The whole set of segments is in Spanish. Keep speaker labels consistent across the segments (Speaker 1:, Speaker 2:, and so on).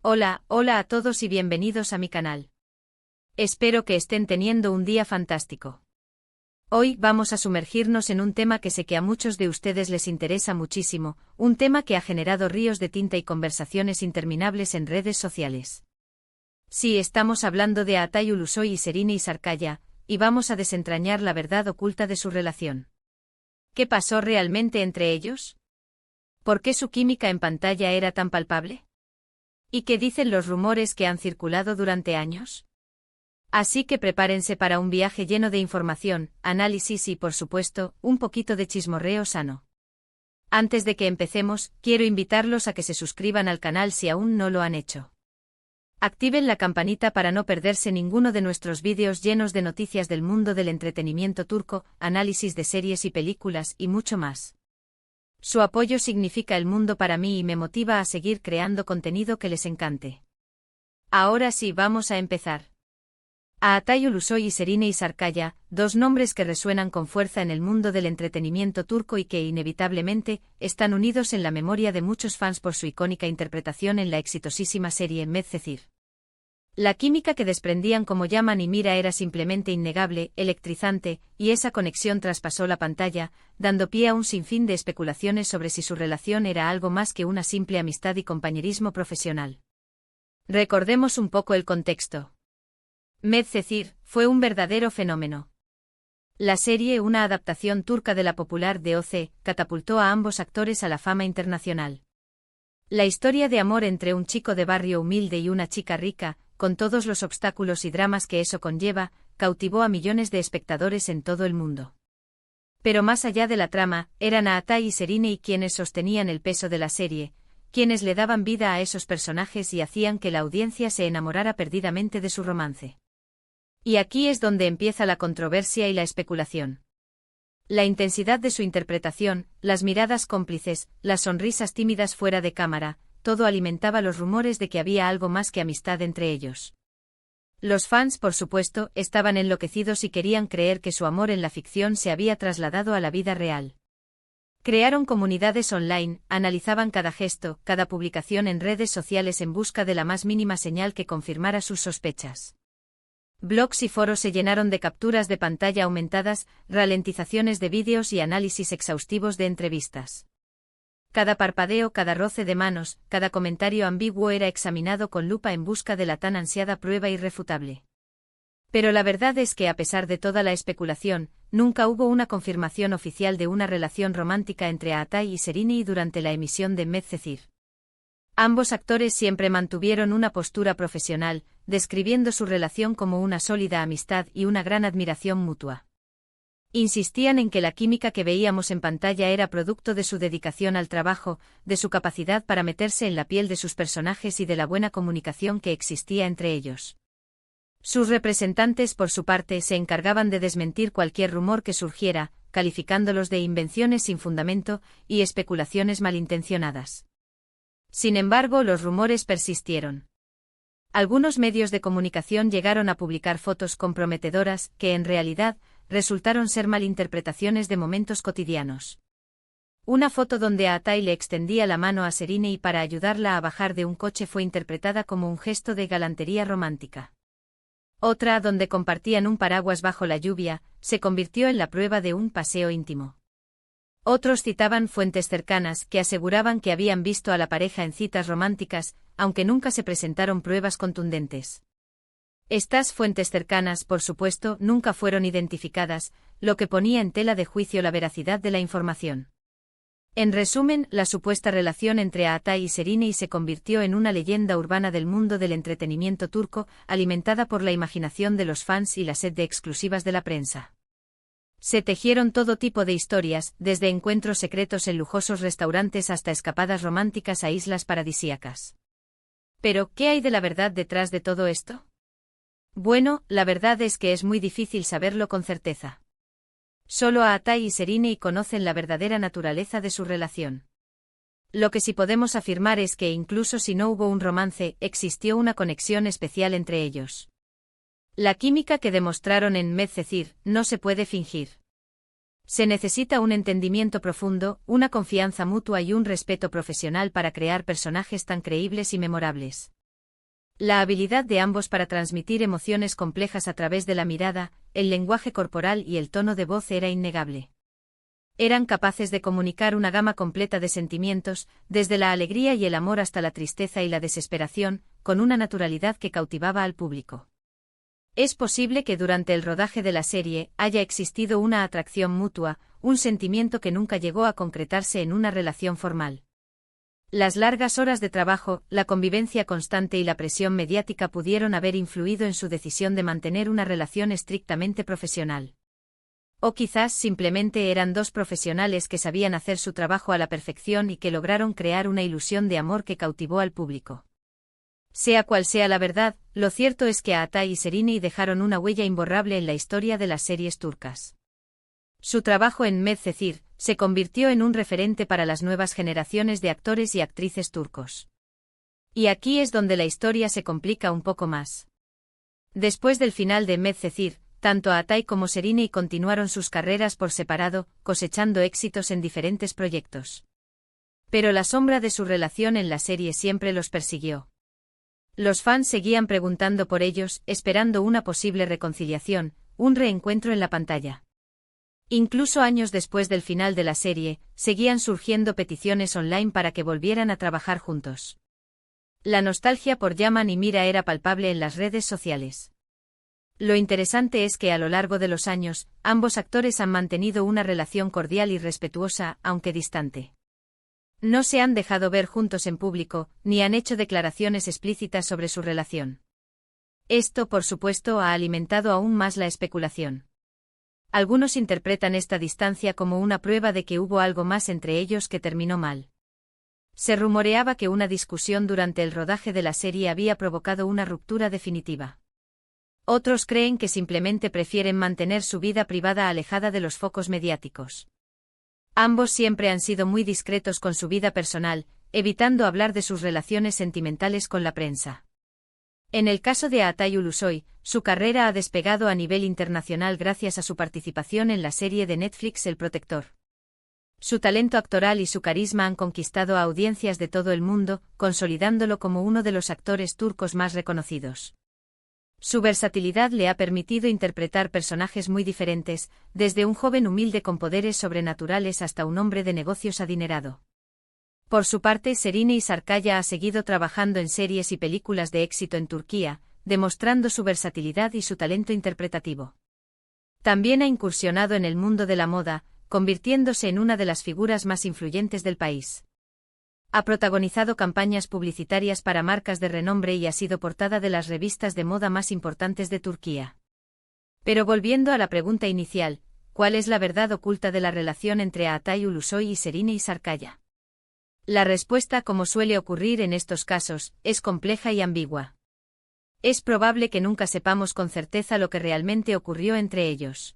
Speaker 1: Hola a todos y bienvenidos a mi canal. Espero que estén teniendo un día fantástico. Hoy vamos a sumergirnos en un tema que sé que a muchos de ustedes les interesa muchísimo, un tema que ha generado ríos de tinta y conversaciones interminables en redes sociales. Sí, estamos hablando de Aatay Ulusoy y Serine Sarkaya, y vamos a desentrañar la verdad oculta de su relación. ¿Qué pasó realmente entre ellos? ¿Por qué su química en pantalla era tan palpable? ¿Y qué dicen los rumores que han circulado durante años? Así que prepárense para un viaje lleno de información, análisis y, por supuesto, un poquito de chismorreo sano. Antes de que empecemos, quiero invitarlos a que se suscriban al canal si aún no lo han hecho. Activen la campanita para no perderse ninguno de nuestros vídeos llenos de noticias del mundo del entretenimiento turco, análisis de series y películas y mucho más. Su apoyo significa el mundo para mí y me motiva a seguir creando contenido que les encante. Ahora sí, vamos a empezar. Aatay Ulusoy y Serine Sarkaya, dos nombres que resuenan con fuerza en el mundo del entretenimiento turco y que inevitablemente están unidos en la memoria de muchos fans por su icónica interpretación en la exitosísima serie Medcezir. La química que desprendían como Yaman y Mira era simplemente innegable, electrizante, y esa conexión traspasó la pantalla, dando pie a un sinfín de especulaciones sobre si su relación era algo más que una simple amistad y compañerismo profesional. Recordemos un poco el contexto. Medcezir fue un verdadero fenómeno. La serie, una adaptación turca de la popular DOC, catapultó a ambos actores a la fama internacional. La historia de amor entre un chico de barrio humilde y una chica rica, con todos los obstáculos y dramas que eso conlleva, cautivó a millones de espectadores en todo el mundo. Pero más allá de la trama, eran Aatay y Serine quienes sostenían el peso de la serie, quienes le daban vida a esos personajes y hacían que la audiencia se enamorara perdidamente de su romance. Y aquí es donde empieza la controversia y la especulación. La intensidad de su interpretación, las miradas cómplices, las sonrisas tímidas fuera de cámara, todo alimentaba los rumores de que había algo más que amistad entre ellos. Los fans, por supuesto, estaban enloquecidos y querían creer que su amor en la ficción se había trasladado a la vida real. Crearon comunidades online, analizaban cada gesto, cada publicación en redes sociales en busca de la más mínima señal que confirmara sus sospechas. Blogs y foros se llenaron de capturas de pantalla aumentadas, ralentizaciones de vídeos y análisis exhaustivos de entrevistas. Cada parpadeo, cada roce de manos, cada comentario ambiguo era examinado con lupa en busca de la tan ansiada prueba irrefutable. Pero la verdad es que a pesar de toda la especulación, nunca hubo una confirmación oficial de una relación romántica entre Aatay y Serine durante la emisión de Medcezir. Ambos actores siempre mantuvieron una postura profesional, describiendo su relación como una sólida amistad y una gran admiración mutua. Insistían en que la química que veíamos en pantalla era producto de su dedicación al trabajo, de su capacidad para meterse en la piel de sus personajes y de la buena comunicación que existía entre ellos. Sus representantes, por su parte, se encargaban de desmentir cualquier rumor que surgiera, calificándolos de invenciones sin fundamento y especulaciones malintencionadas. Sin embargo, los rumores persistieron. Algunos medios de comunicación llegaron a publicar fotos comprometedoras que, en realidad, resultaron ser malinterpretaciones de momentos cotidianos. Una foto donde Aatay le extendía la mano a Serine y para ayudarla a bajar de un coche fue interpretada como un gesto de galantería romántica. Otra, donde compartían un paraguas bajo la lluvia, se convirtió en la prueba de un paseo íntimo. Otros citaban fuentes cercanas que aseguraban que habían visto a la pareja en citas románticas, aunque nunca se presentaron pruebas contundentes. Estas fuentes cercanas, por supuesto, nunca fueron identificadas, lo que ponía en tela de juicio la veracidad de la información. En resumen, la supuesta relación entre Aatay y Serine se convirtió en una leyenda urbana del mundo del entretenimiento turco, alimentada por la imaginación de los fans y la sed de exclusivas de la prensa. Se tejieron todo tipo de historias, desde encuentros secretos en lujosos restaurantes hasta escapadas románticas a islas paradisíacas. Pero, ¿qué hay de la verdad detrás de todo esto? Bueno, la verdad es que es muy difícil saberlo con certeza. Solo Aatay y Serine conocen la verdadera naturaleza de su relación. Lo que sí podemos afirmar es que incluso si no hubo un romance, existió una conexión especial entre ellos. La química que demostraron en Medcezir no se puede fingir. Se necesita un entendimiento profundo, una confianza mutua y un respeto profesional para crear personajes tan creíbles y memorables. La habilidad de ambos para transmitir emociones complejas a través de la mirada, el lenguaje corporal y el tono de voz era innegable. Eran capaces de comunicar una gama completa de sentimientos, desde la alegría y el amor hasta la tristeza y la desesperación, con una naturalidad que cautivaba al público. Es posible que durante el rodaje de la serie haya existido una atracción mutua, un sentimiento que nunca llegó a concretarse en una relación formal. Las largas horas de trabajo, la convivencia constante y la presión mediática pudieron haber influido en su decisión de mantener una relación estrictamente profesional. O quizás simplemente eran dos profesionales que sabían hacer su trabajo a la perfección y que lograron crear una ilusión de amor que cautivó al público. Sea cual sea la verdad, lo cierto es que Atay y Şerinay dejaron una huella imborrable en la historia de las series turcas. Su trabajo en Medcezir se convirtió en un referente para las nuevas generaciones de actores y actrices turcos. Y aquí es donde la historia se complica un poco más. Después del final de Medcezir, tanto Atay como Şerinay continuaron sus carreras por separado, cosechando éxitos en diferentes proyectos. Pero la sombra de su relación en la serie siempre los persiguió. Los fans seguían preguntando por ellos, esperando una posible reconciliación, un reencuentro en la pantalla. Incluso años después del final de la serie, seguían surgiendo peticiones online para que volvieran a trabajar juntos. La nostalgia por Yaman y Mira era palpable en las redes sociales. Lo interesante es que a lo largo de los años, ambos actores han mantenido una relación cordial y respetuosa, aunque distante. No se han dejado ver juntos en público, ni han hecho declaraciones explícitas sobre su relación. Esto, por supuesto, ha alimentado aún más la especulación. Algunos interpretan esta distancia como una prueba de que hubo algo más entre ellos que terminó mal. Se rumoreaba que una discusión durante el rodaje de la serie había provocado una ruptura definitiva. Otros creen que simplemente prefieren mantener su vida privada alejada de los focos mediáticos. Ambos siempre han sido muy discretos con su vida personal, evitando hablar de sus relaciones sentimentales con la prensa. En el caso de Atay Ulusoy, su carrera ha despegado a nivel internacional gracias a su participación en la serie de Netflix El Protector. Su talento actoral y su carisma han conquistado a audiencias de todo el mundo, consolidándolo como uno de los actores turcos más reconocidos. Su versatilidad le ha permitido interpretar personajes muy diferentes, desde un joven humilde con poderes sobrenaturales hasta un hombre de negocios adinerado. Por su parte, Şerinay Sarıkaya ha seguido trabajando en series y películas de éxito en Turquía, demostrando su versatilidad y su talento interpretativo. También ha incursionado en el mundo de la moda, convirtiéndose en una de las figuras más influyentes del país. Ha protagonizado campañas publicitarias para marcas de renombre y ha sido portada de las revistas de moda más importantes de Turquía. Pero volviendo a la pregunta inicial, ¿cuál es la verdad oculta de la relación entre Atay Ulusoy y Şerinay Sarıkaya? La respuesta, como suele ocurrir en estos casos, es compleja y ambigua. Es probable que nunca sepamos con certeza lo que realmente ocurrió entre ellos.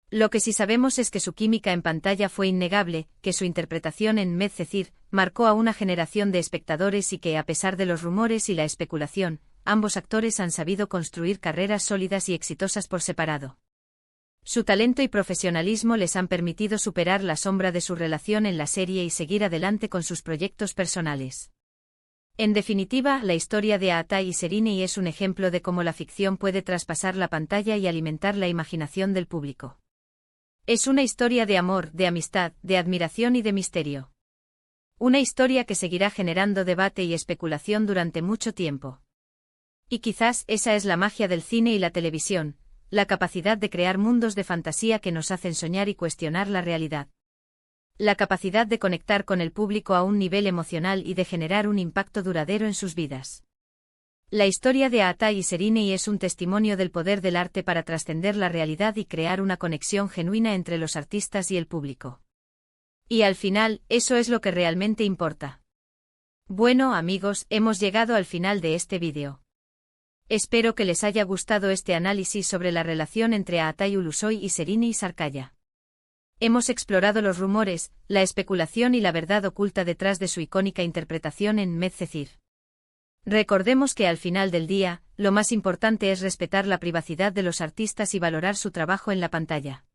Speaker 1: Lo que sí sabemos es que su química en pantalla fue innegable, que su interpretación en Medcezir marcó a una generación de espectadores y que, a pesar de los rumores y la especulación, ambos actores han sabido construir carreras sólidas y exitosas por separado. Su talento y profesionalismo les han permitido superar la sombra de su relación en la serie y seguir adelante con sus proyectos personales. En definitiva, la historia de Atay y Şerinay es un ejemplo de cómo la ficción puede traspasar la pantalla y alimentar la imaginación del público. Es una historia de amor, de amistad, de admiración y de misterio. Una historia que seguirá generando debate y especulación durante mucho tiempo. Y quizás esa es la magia del cine y la televisión, la capacidad de crear mundos de fantasía que nos hacen soñar y cuestionar la realidad. La capacidad de conectar con el público a un nivel emocional y de generar un impacto duradero en sus vidas. La historia de Atay y Şerinay es un testimonio del poder del arte para trascender la realidad y crear una conexión genuina entre los artistas y el público. Y al final, eso es lo que realmente importa. Bueno, amigos, hemos llegado al final de este vídeo. Espero que les haya gustado este análisis sobre la relación entre Atay Ulusoy y Şerinay Sarıkaya. Hemos explorado los rumores, la especulación y la verdad oculta detrás de su icónica interpretación en Medcezir. Recordemos que al final del día, lo más importante es respetar la privacidad de los artistas y valorar su trabajo en la pantalla.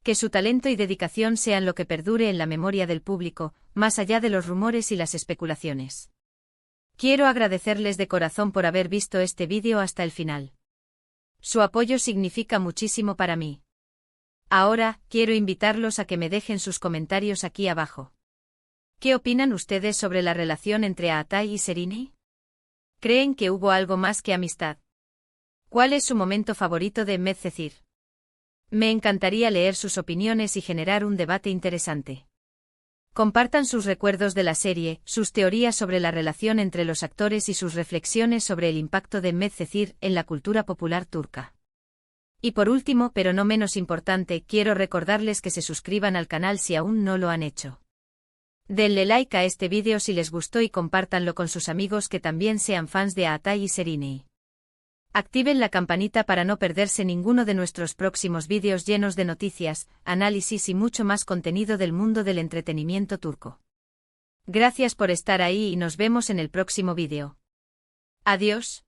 Speaker 1: Que su talento y dedicación sean lo que perdure en la memoria del público, más allá de los rumores y las especulaciones. Quiero agradecerles de corazón por haber visto este vídeo hasta el final. Su apoyo significa muchísimo para mí. Ahora, quiero invitarlos a que me dejen sus comentarios aquí abajo. ¿Qué opinan ustedes sobre la relación entre Aatai y Sereni? ¿Creen que hubo algo más que amistad? ¿Cuál es su momento favorito de Medcezir? Me encantaría leer sus opiniones y generar un debate interesante. Compartan sus recuerdos de la serie, sus teorías sobre la relación entre los actores y sus reflexiones sobre el impacto de Medcezir en la cultura popular turca. Y por último, pero no menos importante, quiero recordarles que se suscriban al canal si aún no lo han hecho. Denle like a este vídeo si les gustó y compártanlo con sus amigos que también sean fans de Aatai y Sereni. Activen la campanita para no perderse ninguno de nuestros próximos vídeos llenos de noticias, análisis y mucho más contenido del mundo del entretenimiento turco. Gracias por estar ahí y nos vemos en el próximo vídeo. Adiós.